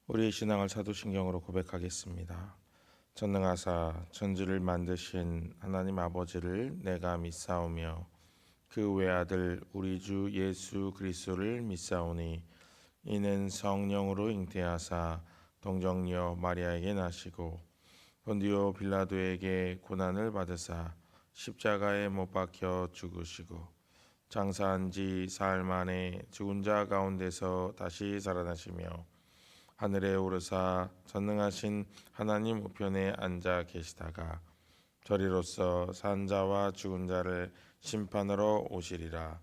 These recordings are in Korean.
우리의 신앙을 사도신경으로 고백하겠습니다. 전능하사 천지를 만드신 하나님 아버지를 내가 믿사오며 그 외아들 우리 주 예수 그리스도를 믿사오니 이는 성령으로 잉태하사 동정녀 마리아에게 나시고 본디오 빌라도에게 고난을 받으사 십자가에 못 박혀 죽으시고 장사한 지 사흘 만에 죽은 자 가운데서 다시 살아나시며 하늘에 오르사 전능하신 하나님 우편에 앉아 계시다가 저리로서 산 자와 죽은 자를 심판하러 오시리라.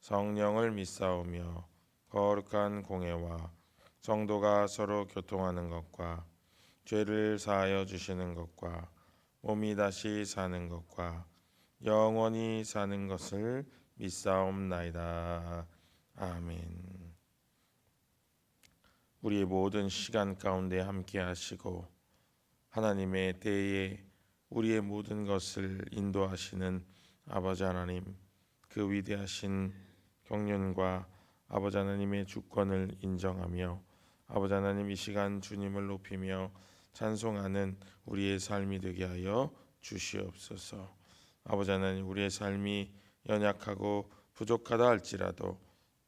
성령을 믿사오며 거룩한 공회와 성도가 서로 교통하는 것과 죄를 사하여 주시는 것과 몸이 다시 사는 것과 영원히 사는 것을 믿사옵나이다. 아멘. 우리의 모든 시간 가운데 함께 하시고 하나님의 때에 우리의 모든 것을 인도하시는 아버지 하나님, 그 위대하신 경륜과 아버지 하나님의 주권을 인정하며 아버지 하나님 이 시간 주님을 높이며 찬송하는 우리의 삶이 되게 하여 주시옵소서. 아버지 하나님, 우리의 삶이 연약하고 부족하다 할지라도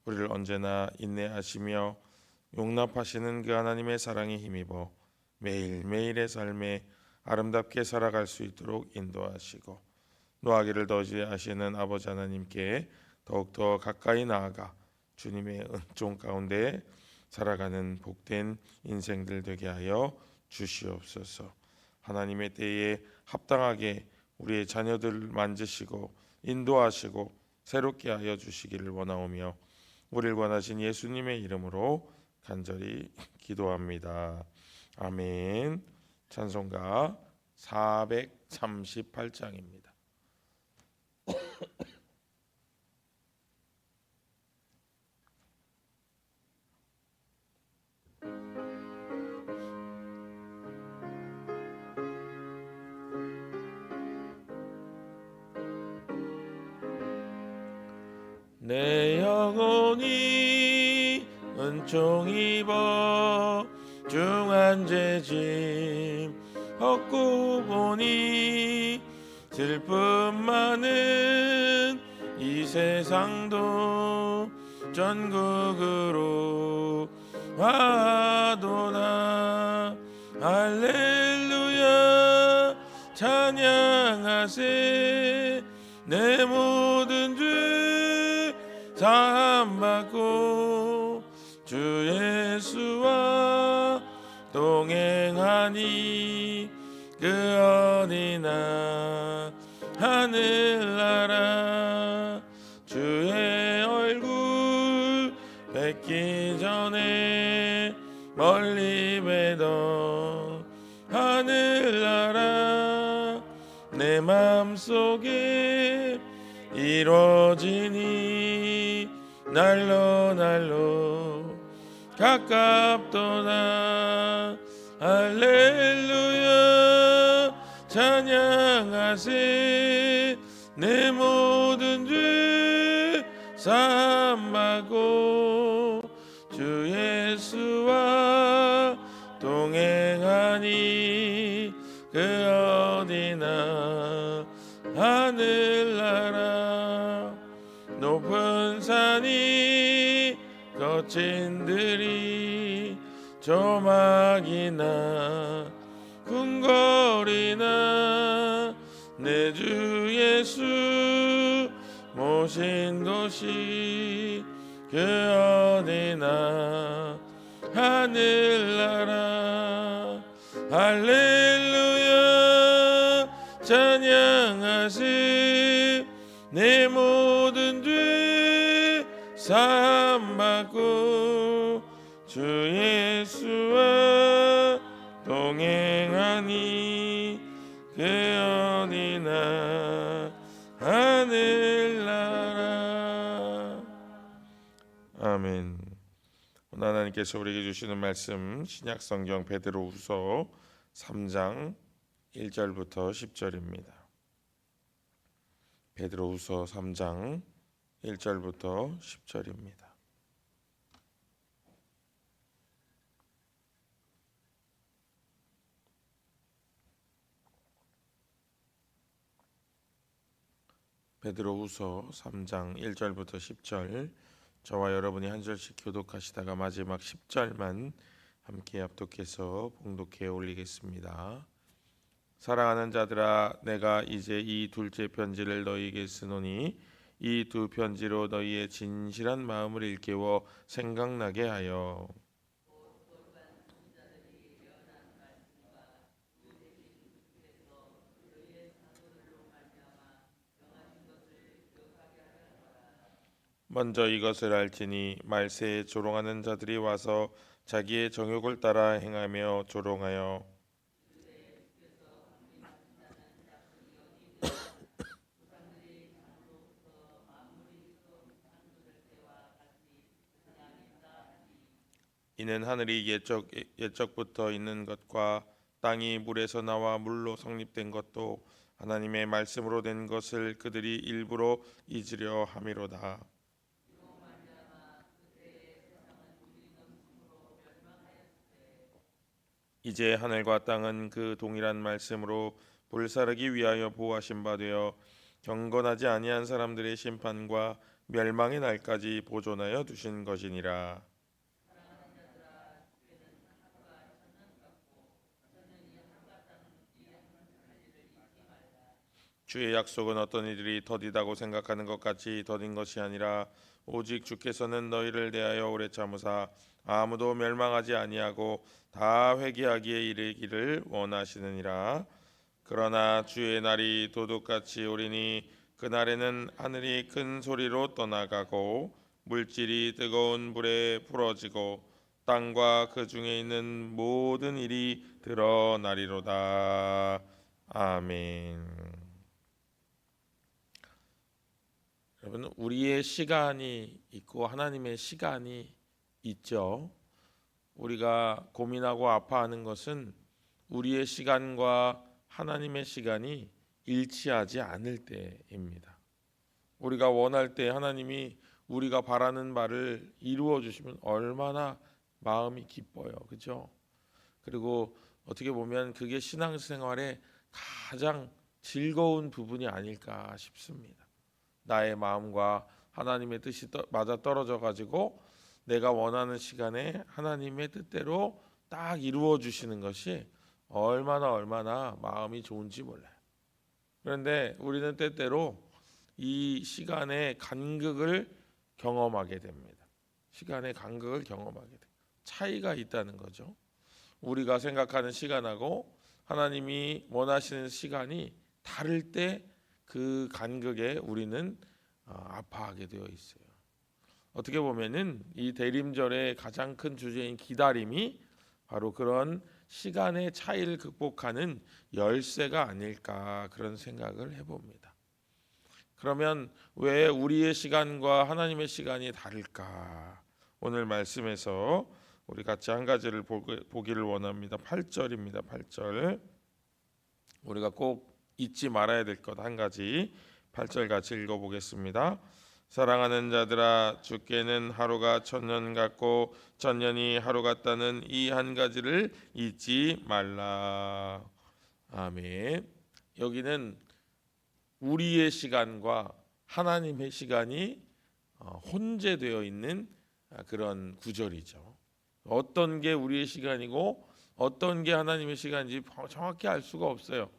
우리를 언제나 인내하시며 용납하시는 그 하나님의 사랑에 힘입어 매일매일의 삶에 아름답게 살아갈 수 있도록 인도하시고 노하기를 더디하시는 아버지 하나님께 더욱더 가까이 나아가 주님의 은총 가운데 살아가는 복된 인생들 되게 하여 주시옵소서. 하나님의 때에 합당하게 우리의 자녀들을 만지시고 인도하시고 새롭게 하여 주시기를 원하오며 우리를 원하신 예수님의 이름으로 간절히 기도합니다. 아멘. 찬송가 438장입니다. 내 영혼이 은총 입어 중한 죄짐 얻고 보니 슬픔 많은 이 세상도 전국으로 와도나 할렐루야 찬양하세 내 모든 죄 사함받고 주 예수와 동행하니 그 어디나 하늘나라 주의 얼굴 뵙기 전에 멀리 뵈던 하늘나라 내 맘속에 이루어지니 날로 가깝도다 할렐루야 찬양하세 내 모든 죄 사함받고 주 예수와 동행하니 그 어디나 하늘나라 높은 산이 거친 들이 조막이나 궁궐이나 내 주 예수 모신 곳이 그 어디나 하늘나라 할렐루야 찬양하세 내 모든 죄 사함받고 주 예수와 동행하니 그 어디나 하늘나라. 아멘. 오늘 하나님께서 우리에게 주시는 말씀 신약성경 베드로후서 3장 1절부터 10절입니다. 베드로후서 3장 1절부터 10절입니다. 베드로후서 3장 1절부터 10절, 저와 여러분이 한 절씩 교독하시다가 마지막 10절만 함께 합독해서 봉독해 올리겠습니다. 사랑하는 자들아, 내가 이제 이 둘째 편지를 너희에게 쓰노니 이 두 편지로 너희의 진실한 마음을 일깨워 생각나게 하여 먼저 이것을 알지니 말세에 조롱하는 자들이 와서 자기의 정욕을 따라 행하며 조롱하여 이는 하늘이 옛적부터 있는 것과 땅이 물에서 나와 물로 성립된 것도 하나님의 말씀으로 된 것을 그들이 일부러 잊으려 함이로다. 이제 하늘과 땅은 그 동일한 말씀으로 불사르기 위하여 보호하신 바 되어 경건하지 아니한 사람들의 심판과 멸망의 날까지 보존하여 두신 것이니라. 주의 약속은 어떤 이들이 더디다고 생각하는 것 같이 더딘 것이 아니라 오직 주께서는 너희를 대하여 오래 참으사 아무도 멸망하지 아니하고 다 회개하기에 이르기를 원하시느니라. 그러나 주의 날이 도둑같이 오리니 그날에는 하늘이 큰 소리로 떠나가고 물질이 뜨거운 불에 부러지고 땅과 그 중에 있는 모든 일이 드러나리로다. 아멘. 여러분, 우리의 시간이 있고 하나님의 시간이 있죠. 우리가 고민하고 아파하는 것은 우리의 시간과 하나님의 시간이 일치하지 않을 때입니다. 우리가 원할 때 하나님이 우리가 바라는 바를 이루어 주시면 얼마나 마음이 기뻐요. 그렇죠? 그리고 어떻게 보면 그게 신앙생활의 가장 즐거운 부분이 아닐까 싶습니다. 나의 마음과 하나님의 뜻이 맞아 떨어져 가지고 내가 원하는 시간에 하나님의 뜻대로 딱 이루어 주시는 것이 얼마나 마음이 좋은지 몰라요. 그런데 우리는 때때로 이 시간의 간극을 경험하게 됩니다. 시간의 간극을 경험하게 돼요. 차이가 있다는 거죠. 우리가 생각하는 시간하고 하나님이 원하시는 시간이 다를 때 그 간극에 우리는 아파하게 되어 있어요. 어떻게 보면은 이 대림절의 가장 큰 주제인 기다림이 바로 그런 시간의 차이를 극복하는 열쇠가 아닐까 그런 생각을 해봅니다. 그러면 왜 우리의 시간과 하나님의 시간이 다를까? 오늘 말씀에서 우리 같이 한 가지를 보기를 원합니다. 8절입니다. 8절. 우리가 꼭 잊지 말아야 될 것 한 가지 8절 같이 읽어보겠습니다. 사랑하는 자들아, 주께는 하루가 천년 같고 천년이 하루 같다는 이 한 가지를 잊지 말라. 아멘. 여기는 우리의 시간과 하나님의 시간이 혼재되어 있는 그런 구절이죠. 어떤 게 우리의 시간이고 어떤 게 하나님의 시간인지 정확히 알 수가 없어요.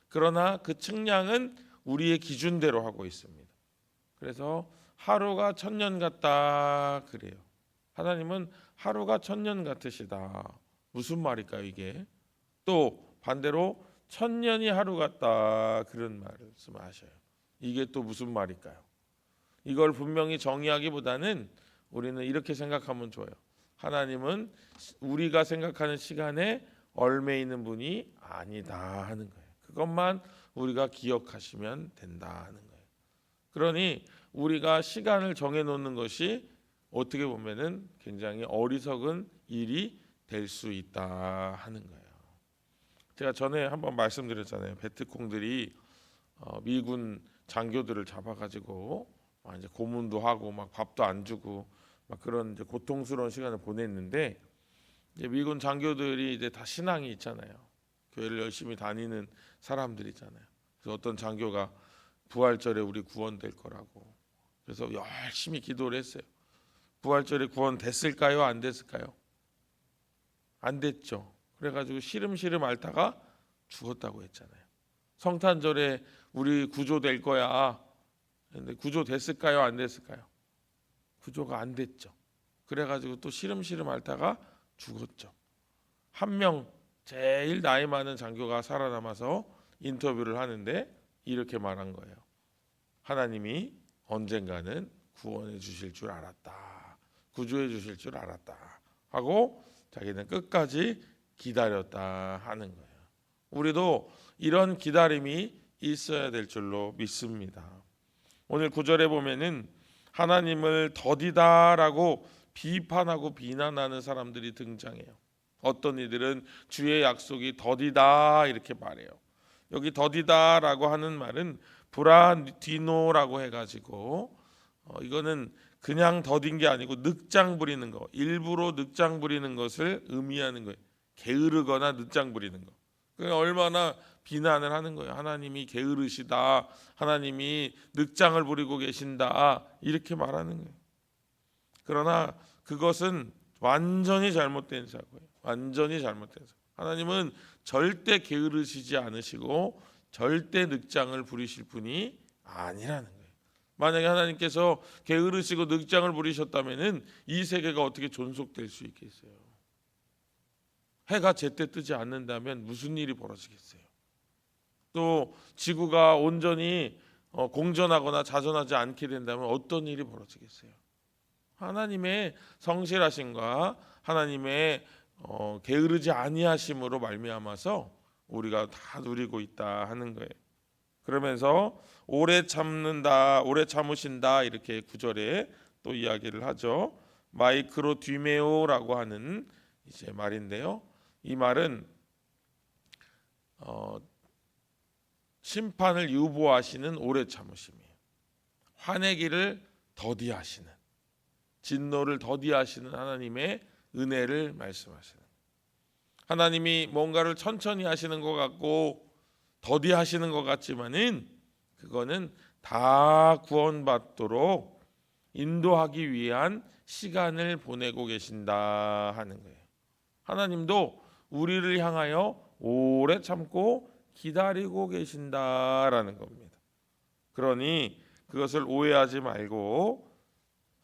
그러나 그 측량은 우리의 기준대로 하고 있습니다. 그래서 하루가 천년 같다 그래요. 하나님은 하루가 천년 같으시다. 무슨 말일까요 이게? 또 반대로 천년이 하루 같다 그런 말씀하셔요. 이게 또 무슨 말일까요? 이걸 분명히 정의하기보다는 우리는 이렇게 생각하면 좋아요. 하나님은 우리가 생각하는 시간에 얽매 있는 분이 아니다 하는 거예요. 그것만 우리가 기억하시면 된다는 거예요. 그러니 우리가 시간을 정해놓는 것이 어떻게 보면은 굉장히 어리석은 일이 될 수 있다 하는 거예요. 제가 전에 한번 말씀드렸잖아요. 베트콩들이 미군 장교들을 잡아가지고 이제 고문도 하고 막 밥도 안 주고 막 그런 이제 고통스러운 시간을 보냈는데 이제 미군 장교들이 이제 다 신앙이 있잖아요. 교회를 열심히 다니는 사람들이잖아요. 그래서 어떤 장교가 부활절에 우리 구원될 거라고. 그래서 열심히 기도를 했어요. 부활절에 구원됐을까요? 안 됐을까요? 안 됐죠. 그래가지고 시름시름 앓다가 죽었다고 했잖아요. 성탄절에 우리 구조될 거야. 근데 구조됐을까요? 안 됐을까요? 구조가 안 됐죠. 그래가지고 또 시름시름 앓다가 죽었죠. 한 명 제일 나이 많은 장교가 살아남아서 인터뷰를 하는데 이렇게 말한 거예요. 하나님이 언젠가는 구원해 주실 줄 알았다. 구조해 주실 줄 알았다. 하고 자기는 끝까지 기다렸다 하는 거예요. 우리도 이런 기다림이 있어야 될 줄로 믿습니다. 오늘 9절에 보면은 하나님을 더디다라고 비판하고 비난하는 사람들이 등장해요. 어떤 이들은 주의 약속이 더디다 이렇게 말해요. 여기 더디다라고 하는 말은 브라디노라고 해가지고 이거는 그냥 더딘 게 아니고 늑장 부리는 거, 일부러 늑장 부리는 것을 의미하는 거예요. 게으르거나 늑장 부리는 거. 그러니까 얼마나 비난을 하는 거예요. 하나님이 게으르시다, 하나님이 늑장을 부리고 계신다 이렇게 말하는 거예요. 그러나 그것은 완전히 잘못된 사고예요. 완전히 잘못된 사고. 하나님은 절대 게으르시지 않으시고 절대 늑장을 부리실 분이 아니라는 거예요. 만약에 하나님께서 게으르시고 늑장을 부리셨다면은 이 세계가 어떻게 존속될 수 있겠어요? 해가 제때 뜨지 않는다면 무슨 일이 벌어지겠어요? 또 지구가 온전히 공전하거나 자전하지 않게 된다면 어떤 일이 벌어지겠어요? 하나님의 성실하심과 하나님의 게으르지 아니하심으로 말미암아서 우리가 다 누리고 있다 하는 거예요. 그러면서 오래 참는다, 오래 참으신다 이렇게 9절에 또 이야기를 하죠. 마이크로 뒤메오라고 하는 이제 말인데요. 이 말은 심판을 유보하시는 오래 참으심이에요. 화내기를 더디하시는, 진노를 더디하시는 하나님의 은혜를 말씀하시는. 하나님이 뭔가를 천천히 하시는 것 같고 더디하시는 것 같지만은 그거는 다 구원받도록 인도하기 위한 시간을 보내고 계신다 하는 거예요. 하나님도 우리를 향하여 오래 참고 기다리고 계신다라는 겁니다. 그러니 그것을 오해하지 말고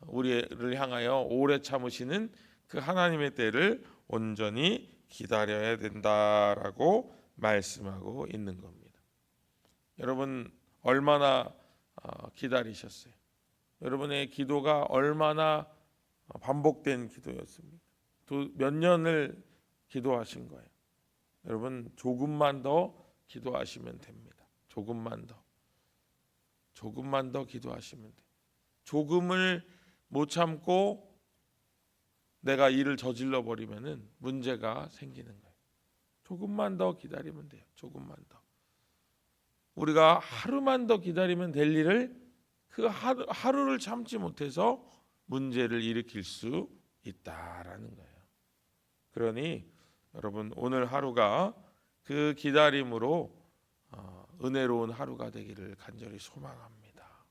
우리를 향하여 오래 참으시는 그 하나님의 때를 온전히 기다려야 된다라고 말씀하고 있는 겁니다. 여러분 얼마나 기다리셨어요? 여러분의 기도가 얼마나 반복된 기도였습니까? 몇 년을 기도하신 거예요? 여러분 조금만 더 기도하시면 됩니다. 조금만 더 기도하시면 돼요. 조금을 못 참고 내가 일을 저질러 버리면은 문제가 생기는 거예요. 조금만 더 기다리면 돼요. 조금만 더. 우리가 하루만 더 기다리면 될 일을 그 하루를 참지 못해서 문제를 일으킬 수 있다라는 거예요. 그러니 여러분 오늘 하루가 그 기다림으로 은혜로운 하루가 되기를 간절히 소망합니다.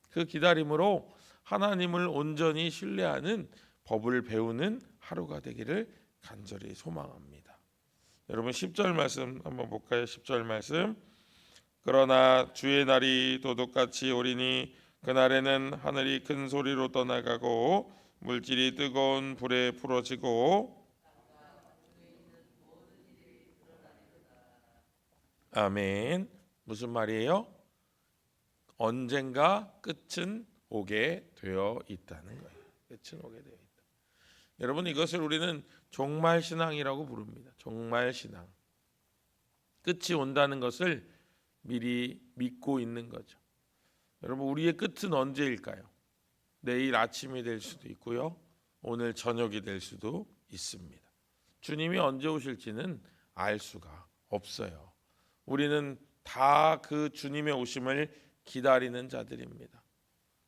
그 기다림으로 하나님을 온전히 신뢰하는 법을 배우는 하루가 되기를 간절히 소망합니다. 여러분 10절 말씀 한번 볼까요? 10절 말씀. 그러나 주의 날이 도둑같이 오리니 그날에는 하늘이 큰 소리로 떠나가고 물질이 뜨거운 불에 풀어지고. 아멘. 무슨 말이에요? 언젠가 끝은 오게 되어 있다는 거예요. 끝은 오게 되어 있다. 여러분 이것을 우리는 종말 신앙이라고 부릅니다. 종말 신앙. 끝이 온다는 것을 미리 믿고 있는 거죠. 여러분 우리의 끝은 언제일까요? 내일 아침이 될 수도 있고요. 오늘 저녁이 될 수도 있습니다. 주님이 언제 오실지는 알 수가 없어요. 우리는 다 그 주님의 오심을 기다리는 자들입니다.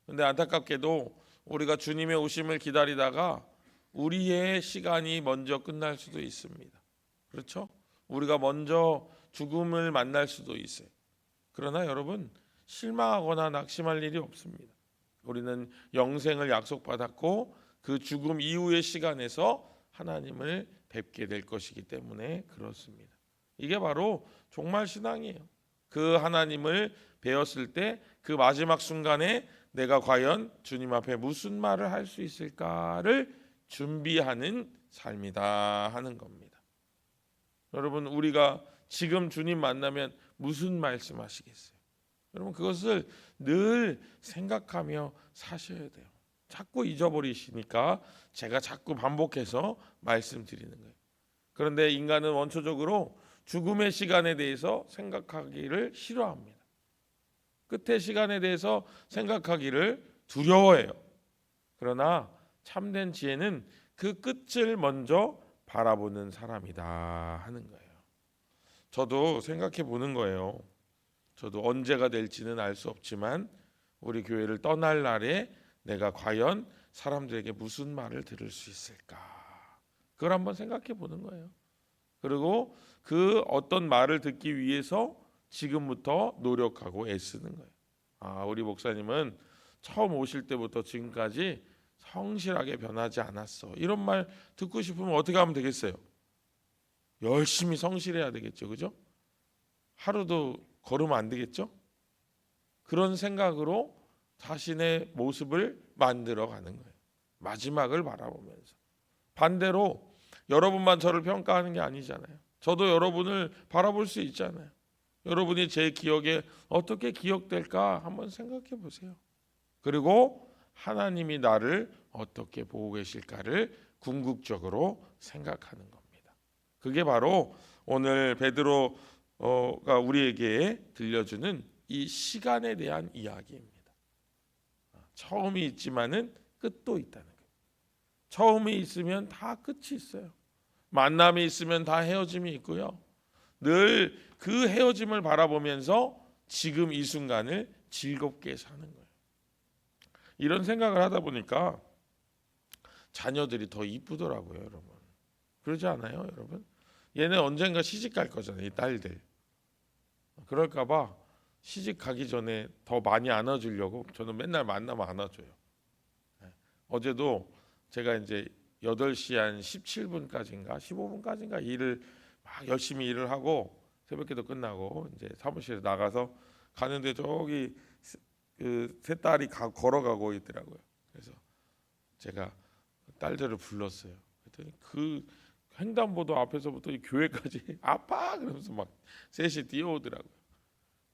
그런데 안타깝게도 우리가 주님의 오심을 기다리다가 우리의 시간이 먼저 끝날 수도 있습니다. 그렇죠? 우리가 먼저 죽음을 만날 수도 있어요. 그러나 여러분 실망하거나 낙심할 일이 없습니다. 우리는 영생을 약속받았고 그 죽음 이후의 시간에서 하나님을 뵙게 될 것이기 때문에 그렇습니다. 이게 바로 종말 신앙이에요. 그 하나님을 배웠을 때 그 마지막 순간에 내가 과연 주님 앞에 무슨 말을 할 수 있을까를 준비하는 삶이다 하는 겁니다. 여러분, 우리가 지금 주님 만나면 무슨 말씀하시겠어요? 여러분, 그것을 늘 생각하며 사셔야 돼요. 자꾸 잊어버리시니까 제가 자꾸 반복해서 말씀드리는 거예요. 그런데 인간은 원초적으로 죽음의 시간에 대해서 생각하기를 싫어합니다. 끝의 시간에 대해서 생각하기를 두려워해요. 그러나 참된 지혜는 그 끝을 먼저 바라보는 사람이다 하는 거예요. 저도 생각해 보는 거예요. 저도 언제가 될지는 알 수 없지만 우리 교회를 떠날 날에 내가 과연 사람들에게 무슨 말을 들을 수 있을까? 그걸 한번 생각해 보는 거예요. 그리고 그 어떤 말을 듣기 위해서 지금부터 노력하고 애쓰는 거예요. 우리 목사님은 처음 오실 때부터 지금까지 성실하게 변하지 않았어. 이런 말 듣고 싶으면 어떻게 하면 되겠어요? 열심히 성실해야 되겠죠, 그죠? 하루도 걸으면 안 되겠죠? 그런 생각으로 자신의 모습을 만들어 가는 거예요. 마지막을 바라보면서. 반대로 여러분만 저를 평가하는 게 아니잖아요. 저도 여러분을 바라볼 수 있잖아요. 여러분이 제 기억에 어떻게 기억될까 한번 생각해 보세요. 그리고 하나님이 나를 어떻게 보고 계실까를 궁극적으로 생각하는 겁니다. 그게 바로 오늘 베드로가 우리에게 들려주는 이 시간에 대한 이야기입니다. 처음이 있지만은 끝도 있다는 거예요. 처음이 있으면 다 끝이 있어요. 만남이 있으면 다 헤어짐이 있고요. 늘 그 헤어짐을 바라보면서 지금 이 순간을 즐겁게 사는 거예요. 이런 생각을 하다 보니까 자녀들이 더 이쁘더라고요, 여러분. 그러지 않아요, 여러분? 얘네 언젠가 시집 갈 거잖아요, 이 딸들. 그럴까 봐 시집 가기 전에 더 많이 안아주려고 저는 맨날 만나면 안아줘요. 어제도 제가 이제 8시 한 17분까지인가 15분까지인가 일을 막 열심히 일을 하고 새벽기도 끝나고 이제 사무실에 나가서 가는데 저기 그 세 딸이 걸어가고 있더라고요. 그래서 제가 딸들을 불렀어요. 그랬더니 그 횡단보도 앞에서부터 이 교회까지 아빠 그러면서 막 셋이 뛰어오더라고요.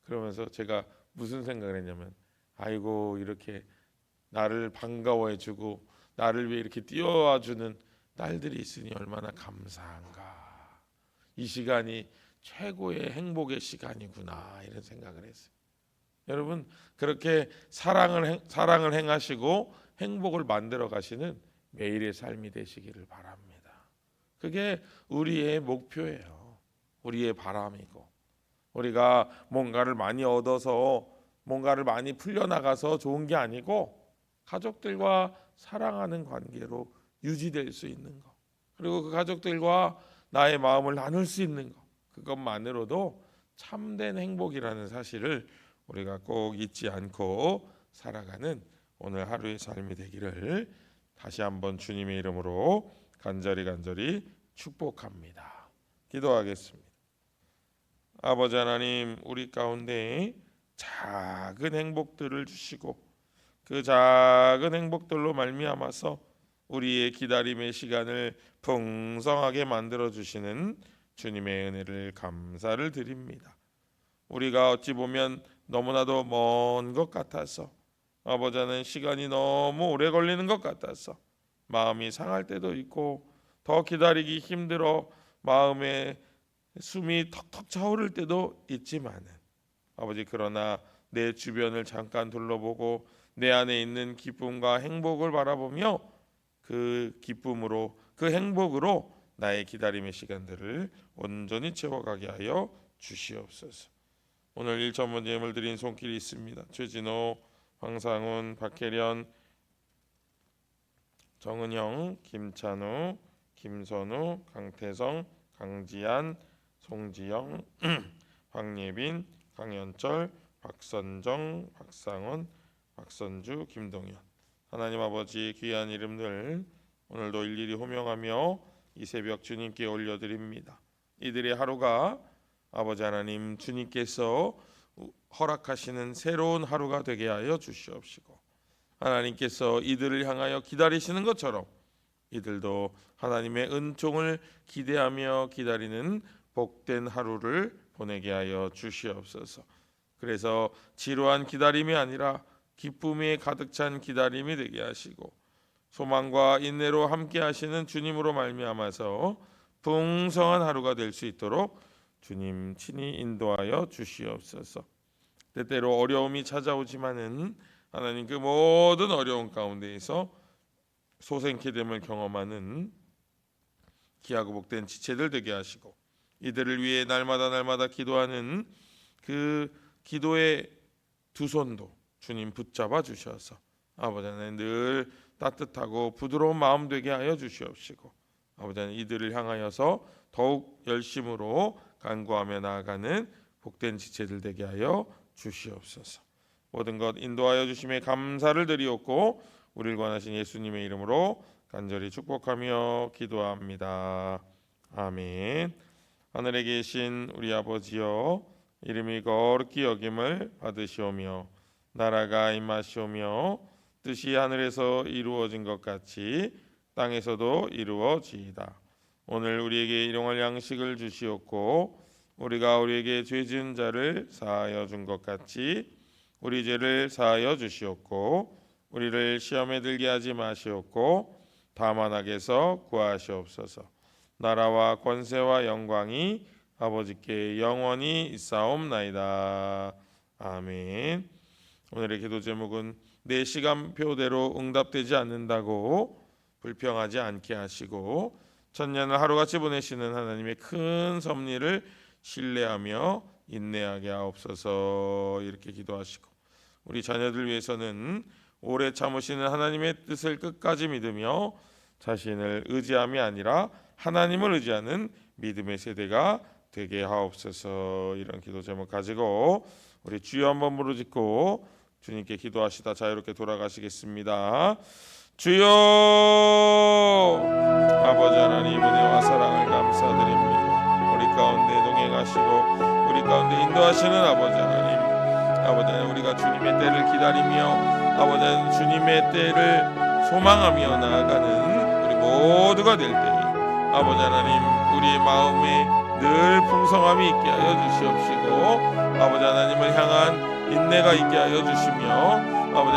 그러면서 제가 무슨 생각을 했냐면 아이고 이렇게 나를 반가워해주고 나를 위해 이렇게 뛰어와주는 딸들이 있으니 얼마나 감사한가. 이 시간이 최고의 행복의 시간이구나 이런 생각을 했어요. 여러분 그렇게 사랑을 행하시고 행복을 만들어 가시는 매일의 삶이 되시기를 바랍니다. 그게 우리의 목표예요. 우리의 바람이고 우리가 뭔가를 많이 얻어서 뭔가를 많이 풀려나가서 좋은 게 아니고 가족들과 사랑하는 관계로 유지될 수 있는 것 그리고 그 가족들과 나의 마음을 나눌 수 있는 것 그것만으로도 참된 행복이라는 사실을 우리가 꼭 잊지 않고 살아가는 오늘 하루의 삶이 되기를 다시 한번 주님의 이름으로 간절히 축복합니다. 기도하겠습니다. 아버지 하나님, 우리 가운데 작은 행복들을 주시고 그 작은 행복들로 말미암아서 우리의 기다림의 시간을 풍성하게 만들어 주시는 주님의 은혜를 감사를 드립니다. 우리가 어찌 보면 너무나도 먼 것 같아서 아버지는 시간이 너무 오래 걸리는 것 같아서 마음이 상할 때도 있고 더 기다리기 힘들어 마음에 숨이 턱턱 차오를 때도 있지만은 아버지 그러나 내 주변을 잠깐 둘러보고 내 안에 있는 기쁨과 행복을 바라보며 그 기쁨으로 그 행복으로 나의 기다림의 시간들을 온전히 채워가게 하여 주시옵소서. 오늘 1천 예물 드린 손길이 있습니다. 최진호, 황상훈, 박혜련, 정은영, 김찬우, 김선우, 강태성, 강지한, 송지영, 황예빈, 강현철, 박선정, 박상원, 박선주, 김동현. 하나님 아버지 귀한 이름들 오늘도 일일이 호명하며 이 새벽 주님께 올려드립니다. 이들의 하루가 아버지 하나님 주님께서 허락하시는 새로운 하루가 되게 하여 주시옵시고, 하나님께서 이들을 향하여 기다리시는 것처럼 이들도 하나님의 은총을 기대하며 기다리는 복된 하루를 보내게 하여 주시옵소서. 그래서 지루한 기다림이 아니라 기쁨이 가득 찬 기다림이 되게 하시고, 소망과 인내로 함께 하시는 주님으로 말미암아서 풍성한 하루가 될 수 있도록 주님 친히 인도하여 주시옵소서. 때때로 어려움이 찾아오지만은 하나님 그 모든 어려움 가운데에서 소생케 됨을 경험하는 귀하고 복된 지체들 되게 하시고, 이들을 위해 날마다 기도하는 그 기도의 두 손도 주님 붙잡아 주셔서 아버지 하나님 늘 따뜻하고 부드러운 마음 되게 하여 주시옵시고, 아버지 하나님 이들을 향하여서 더욱 열심으로 간구하며 나아가는 복된 지체들 되게 하여 주시옵소서. 모든 것 인도하여 주심에 감사를 드리옵고 우리를 권하신 예수님의 이름으로 간절히 축복하며 기도합니다. 아멘. 하늘에 계신 우리 아버지여, 이름이 거룩히 여김을 받으시오며 나라가 임하시오며 뜻이 하늘에서 이루어진 것 같이 땅에서도 이루어지이다. 오늘 우리에게 일용할 양식을 주시옵고 우리가 우리에게 죄 지은 자를 사하여 준 것 같이 우리 죄를 사하여 주시옵고 우리를 시험에 들게 하지 마시옵고 다만 악에서 구하시옵소서. 나라와 권세와 영광이 아버지께 영원히 있사옵나이다. 아멘. 오늘의 기도 제목은 내 시간표대로 응답되지 않는다고 불평하지 않게 하시고 천년을 하루같이 보내시는 하나님의 큰 섭리를 신뢰하며 인내하게 하옵소서. 이렇게 기도하시고, 우리 자녀들 위해서는 오래 참으시는 하나님의 뜻을 끝까지 믿으며 자신을 의지함이 아니라 하나님을 의지하는 믿음의 세대가 되게 하옵소서. 이런 기도 제목 가지고 우리 주여 한번 부르짖고 주님께 기도하시다 자유롭게 돌아가시겠습니다. 주여, 아버지 하나님 은혜와 사랑을 감사드립니다. 우리 가운데 동행하시고 우리 가운데 인도하시는 아버지 하나님, 아버지 하나님 우리가 주님의 때를 기다리며 아버지 하나님 주님의 때를 소망하며 나아가는 우리 모두가 될 때에 아버지 하나님 우리의 마음에 늘 풍성함이 있게 하여 주시옵시고 아버지 하나님을 향한 인내가 있게 하여 주시며 아버지